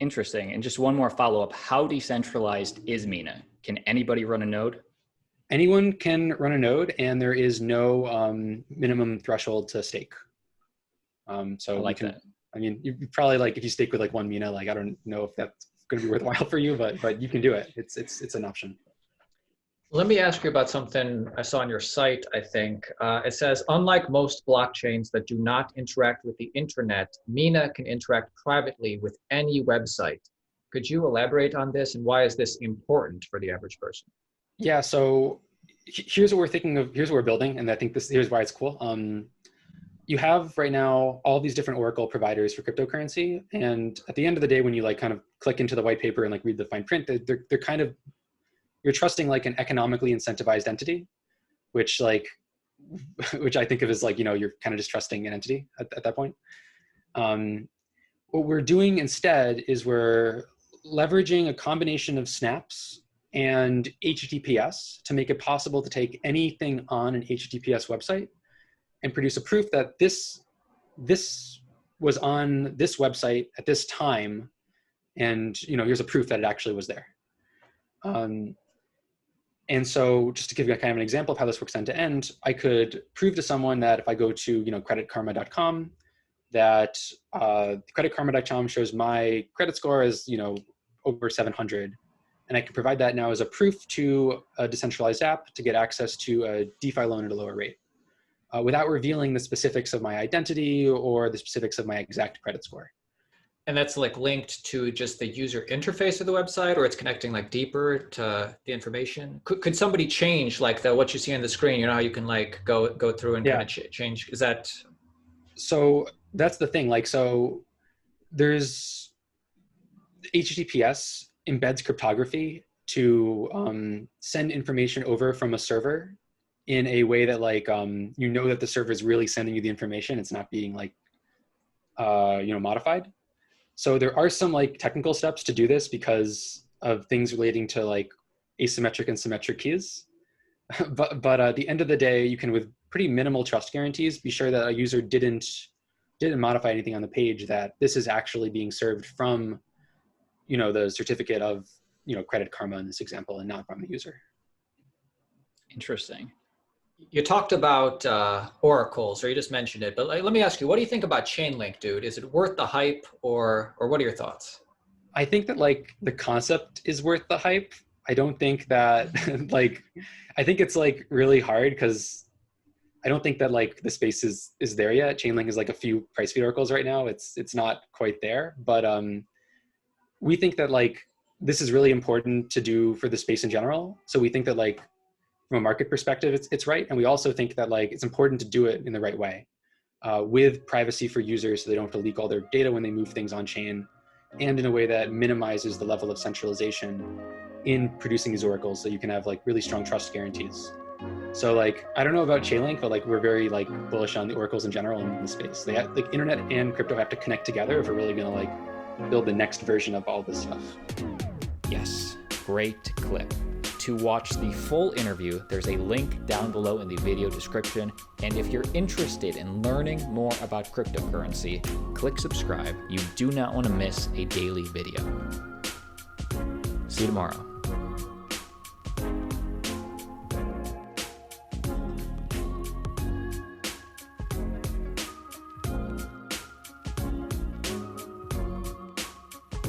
Interesting. And just one more follow-up. How decentralized is Mina? Can anybody run a node? Anyone can run a node, and there is no minimum threshold to stake. So I like that. I mean, you probably like, if you stake with like one Mina, like, I don't know if that's going to be worthwhile for you, but you can do it. It's an option. Let me ask you about something I saw on your site, I think. It says, unlike most blockchains that do not interact with the internet, Mina can interact privately with any website. Could you elaborate on this, and why is this important for the average person? Yeah, so here's what we're thinking of, here's what we're building, and I think here's why it's cool. You have right now all these different Oracle providers for cryptocurrency, and at the end of the day, when you like kind of click into the white paper and like read the fine print, they're kind of, you're trusting like an economically incentivized entity, which I think of as like, you're kind of just trusting an entity at that point. What we're doing instead is we're leveraging a combination of snaps and HTTPS to make it possible to take anything on an HTTPS website and produce a proof that this was on this website at this time, and here's a proof that it actually was there. And so just to give you kind of an example of how this works end to end, I could prove to someone that if I go to creditkarma.com, that creditkarma.com shows my credit score as over 700, and I can provide that now as a proof to a decentralized app to get access to a DeFi loan at a lower rate, without revealing the specifics of my identity or the specifics of my exact credit score. And that's like linked to just the user interface of the website, or it's connecting like deeper to the information? Could somebody change like what you see on the screen? How you can like go through and kind of change? Is that? So that's the thing. Like, so there's HTTPS embeds cryptography to send information over from a server in a way that like, that the server is really sending you the information. It's not being like, modified. So there are some like technical steps to do this because of things relating to like asymmetric and symmetric keys. but at the end of the day, you can, with pretty minimal trust guarantees, be sure that a user didn't modify anything on the page, that this is actually being served from, the certificate of, Credit Karma in this example, and not from the user. Interesting. You talked about oracles, or you just mentioned it, but let me ask you, what do you think about Chainlink, dude? Is it worth the hype, or what are your thoughts? I think that like the concept is worth the hype. I don't think that I think it's like really hard because I don't think that like the space is there yet. Chainlink is like a few price feed oracles right now. It's not quite there, but we think that like this is really important to do for the space in general. So we think that like, from a market perspective, it's right. And we also think that like it's important to do it in the right way, with privacy for users so they don't have to leak all their data when they move things on chain, and in a way that minimizes the level of centralization in producing these oracles, so you can have like really strong trust guarantees. So like, I don't know about Chainlink, but like we're very like bullish on the oracles in general in the space. They have, like, internet and crypto have to connect together if we're really gonna like build the next version of all this stuff. Yes, great clip. To watch the full interview, there's a link down below in the video description. And if you're interested in learning more about cryptocurrency, click subscribe. You do not want to miss a daily video. See you tomorrow.